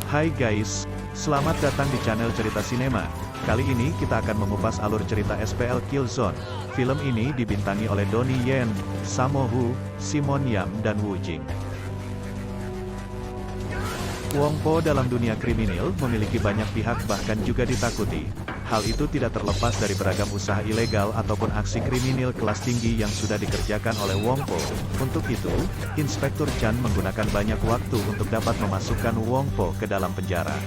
Hai guys, selamat datang di channel Cerita Sinema. Kali ini kita akan mengupas alur cerita SPL Killzone. Film ini dibintangi oleh Donnie Yen, Sammo Hung, Simon Yam dan Woo Jing. Wong Po dalam dunia kriminal memiliki banyak pihak bahkan juga ditakuti. Hal itu tidak terlepas dari beragam usaha ilegal ataupun aksi kriminal kelas tinggi yang sudah dikerjakan oleh Wong Po. Untuk itu, Inspektur Chan menggunakan banyak waktu untuk dapat memasukkan Wong Po ke dalam penjara.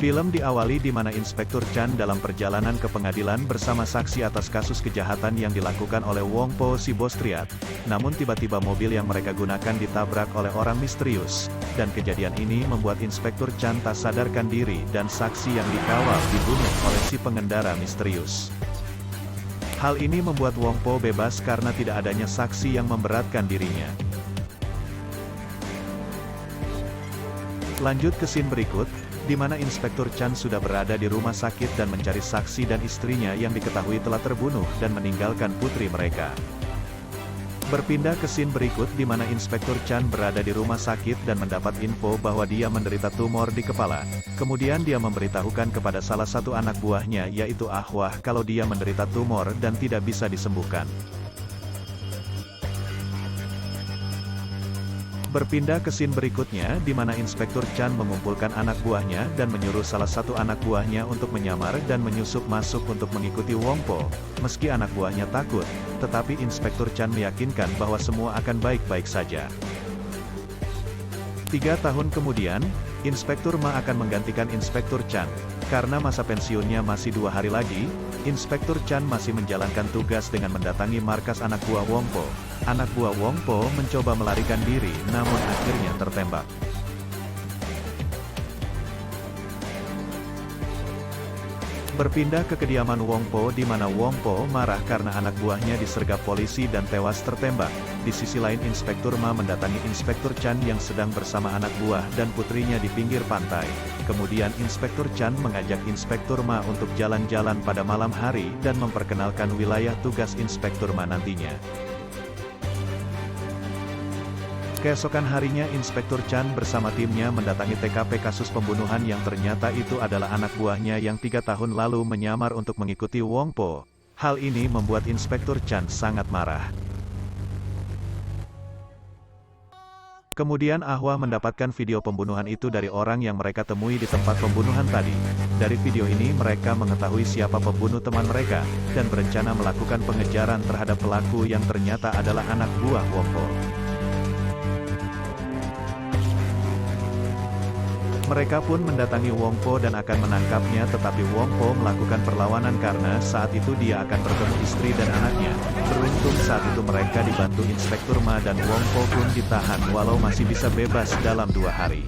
Film diawali di mana Inspektur Chan dalam perjalanan ke pengadilan bersama saksi atas kasus kejahatan yang dilakukan oleh Wong Po si bos triad. Namun tiba-tiba mobil yang mereka gunakan ditabrak oleh orang misterius. Dan kejadian ini membuat Inspektur Chan tak sadarkan diri dan saksi yang dikawal dibunuh oleh si pengendara misterius. Hal ini membuat Wong Po bebas karena tidak adanya saksi yang memberatkan dirinya. Lanjut ke scene berikut, di mana Inspektur Chan sudah berada di rumah sakit dan mencari saksi dan istrinya yang diketahui telah terbunuh dan meninggalkan putri mereka. Berpindah ke scene berikut di mana Inspektur Chan berada di rumah sakit dan mendapat info bahwa dia menderita tumor di kepala. Kemudian dia memberitahukan kepada salah satu anak buahnya yaitu Ahwah kalau dia menderita tumor dan tidak bisa disembuhkan. Berpindah ke scene berikutnya, di mana Inspektur Chan mengumpulkan anak buahnya dan menyuruh salah satu anak buahnya untuk menyamar dan menyusup masuk untuk mengikuti Wong Po. Meski anak buahnya takut, tetapi Inspektur Chan meyakinkan bahwa semua akan baik-baik saja. 3 tahun kemudian, Inspektur Ma akan menggantikan Inspektur Chan. Karena masa pensiunnya masih 2 hari lagi, Inspektur Chan masih menjalankan tugas dengan mendatangi markas anak buah Wong Po. Anak buah Wong Po mencoba melarikan diri, namun akhirnya tertembak. Berpindah ke kediaman Wong Po di mana Wong Po marah karena anak buahnya disergap polisi dan tewas tertembak. Di sisi lain Inspektur Ma mendatangi Inspektur Chan yang sedang bersama anak buah dan putrinya di pinggir pantai. Kemudian Inspektur Chan mengajak Inspektur Ma untuk jalan-jalan pada malam hari dan memperkenalkan wilayah tugas Inspektur Ma nantinya. Keesokan harinya Inspektur Chan bersama timnya mendatangi TKP kasus pembunuhan yang ternyata itu adalah anak buahnya yang 3 tahun lalu menyamar untuk mengikuti Wong Po. Hal ini membuat Inspektur Chan sangat marah. Kemudian Ahwah mendapatkan video pembunuhan itu dari orang yang mereka temui di tempat pembunuhan tadi. Dari video ini mereka mengetahui siapa pembunuh teman mereka, dan berencana melakukan pengejaran terhadap pelaku yang ternyata adalah anak buah Wong Po. Mereka pun mendatangi Wong Po dan akan menangkapnya tetapi Wong Po melakukan perlawanan karena saat itu dia akan bertemu istri dan anaknya. Beruntung saat itu mereka dibantu Inspektur Ma dan Wong Po pun ditahan walau masih bisa bebas dalam 2 hari.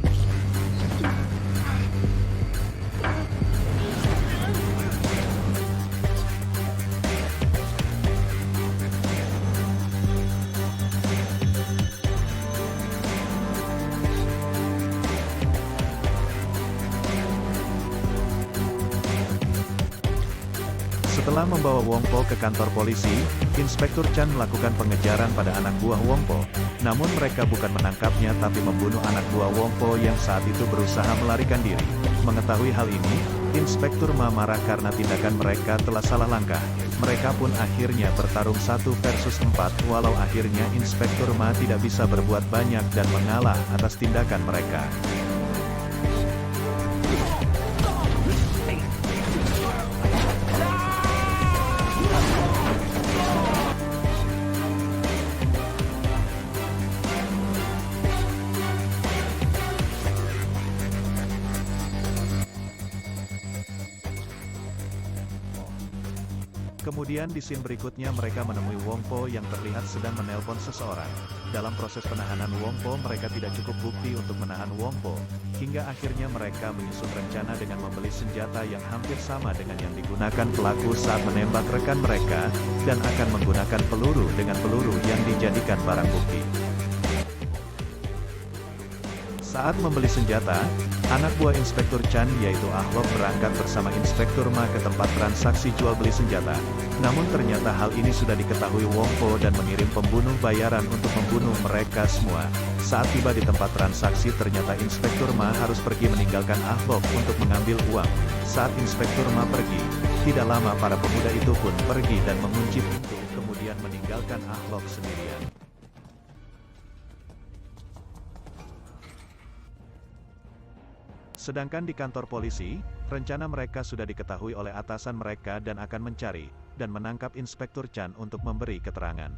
Setelah membawa Wong Po ke kantor polisi, Inspektur Chan melakukan pengejaran pada anak buah Wong Po. Namun mereka bukan menangkapnya tapi membunuh anak buah Wong Po yang saat itu berusaha melarikan diri. Mengetahui hal ini, Inspektur Ma marah karena tindakan mereka telah salah langkah. Mereka pun akhirnya bertarung 1 versus 4 walau akhirnya Inspektur Ma tidak bisa berbuat banyak dan mengalah atas tindakan mereka. Kemudian di scene berikutnya mereka menemui Wong Po yang terlihat sedang menelpon seseorang. Dalam proses penahanan Wong Po mereka tidak cukup bukti untuk menahan Wong Po. Hingga akhirnya mereka menyusun rencana dengan membeli senjata yang hampir sama dengan yang digunakan pelaku saat menembak rekan mereka, dan akan menggunakan peluru dengan peluru yang dijadikan barang bukti. Saat membeli senjata, anak buah Inspektur Chan yaitu Ahlok berangkat bersama Inspektur Ma ke tempat transaksi jual beli senjata. Namun ternyata hal ini sudah diketahui Wong Po dan mengirim pembunuh bayaran untuk membunuh mereka semua. Saat tiba di tempat transaksi ternyata Inspektur Ma harus pergi meninggalkan Ahlok untuk mengambil uang. Saat Inspektur Ma pergi, tidak lama para pemuda itu pun pergi dan mengunci pintu, kemudian meninggalkan Ahlok sendirian. Sedangkan di kantor polisi, rencana mereka sudah diketahui oleh atasan mereka dan akan mencari dan menangkap Inspektur Chan untuk memberi keterangan.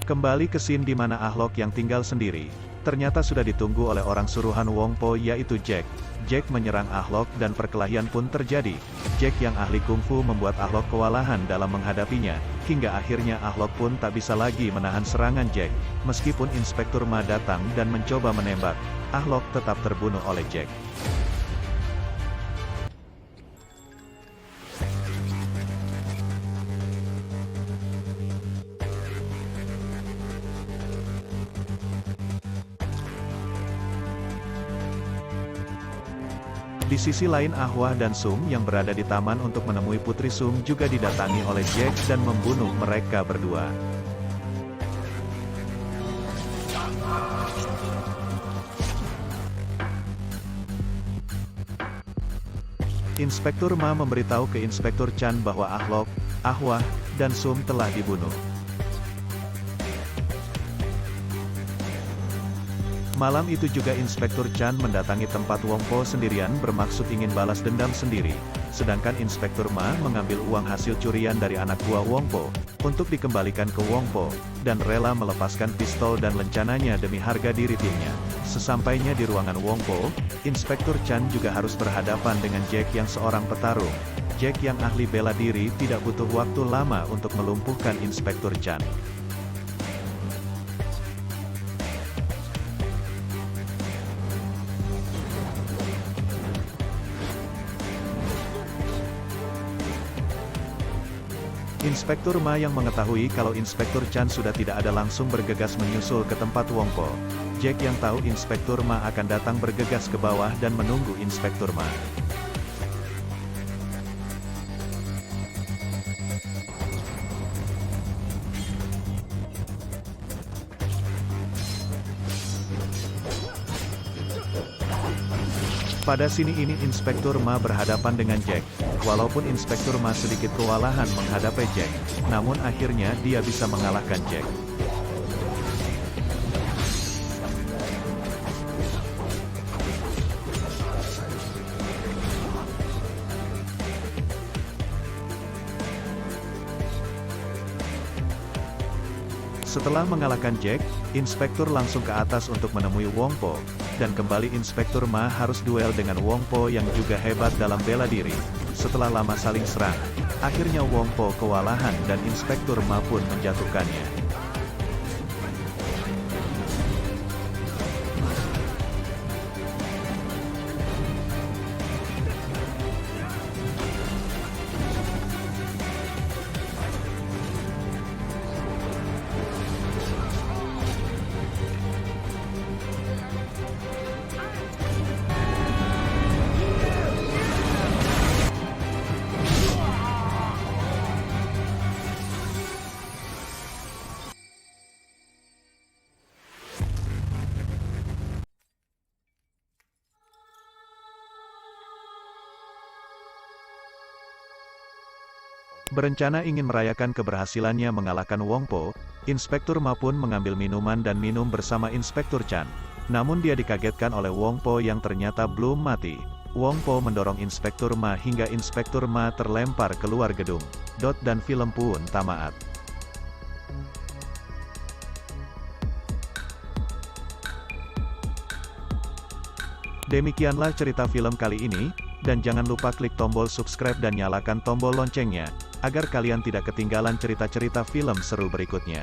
Kembali ke scene di mana Ahlok yang tinggal sendiri, ternyata sudah ditunggu oleh orang suruhan Wong Po yaitu Jack. Jack menyerang Ahlok dan perkelahian pun terjadi. Jack yang ahli kungfu membuat Ahlok kewalahan dalam menghadapinya, hingga akhirnya Ahlok pun tak bisa lagi menahan serangan Jack. Meskipun Inspektur Ma datang dan mencoba menembak, Ahlok tetap terbunuh oleh Jack. Di sisi lain Ahwah dan Sum yang berada di taman untuk menemui Putri Sum juga didatangi oleh Jack dan membunuh mereka berdua. Inspektur Ma memberitahu ke Inspektur Chan bahwa Ahlok, Ahwah, dan Sum telah dibunuh. Malam itu juga Inspektur Chan mendatangi tempat Wong Po sendirian bermaksud ingin balas dendam sendiri. Sedangkan Inspektur Ma mengambil uang hasil curian dari anak buah Wong Po, untuk dikembalikan ke Wong Po, dan rela melepaskan pistol dan lencananya demi harga diri timnya. Sesampainya di ruangan Wong Po, Inspektur Chan juga harus berhadapan dengan Jack yang seorang petarung. Jack yang ahli bela diri tidak butuh waktu lama untuk melumpuhkan Inspektur Chan. Inspektur Ma yang mengetahui kalau Inspektur Chan sudah tidak ada langsung bergegas menyusul ke tempat Wong Po. Jack yang tahu Inspektur Ma akan datang bergegas ke bawah dan menunggu Inspektur Ma. Pada sini ini Inspektur Ma berhadapan dengan Jack. Walaupun Inspektur Ma sedikit kewalahan menghadapi Jack, namun akhirnya dia bisa mengalahkan Jack. Setelah mengalahkan Jack, Inspektur langsung ke atas untuk menemui Wong Po, dan kembali Inspektur Ma harus duel dengan Wong Po yang juga hebat dalam bela diri. Setelah lama saling serang, akhirnya Wong Po kewalahan dan Inspektur Ma pun menjatuhkannya. Berencana ingin merayakan keberhasilannya mengalahkan Wong Po, Inspektur Ma pun mengambil minuman dan minum bersama Inspektur Chan. Namun dia dikagetkan oleh Wong Po yang ternyata belum mati. Wong Po mendorong Inspektur Ma hingga Inspektur Ma terlempar keluar gedung. Dan film pun tamat. Demikianlah cerita film kali ini, dan jangan lupa klik tombol subscribe dan nyalakan tombol loncengnya, agar kalian tidak ketinggalan cerita-cerita film seru berikutnya.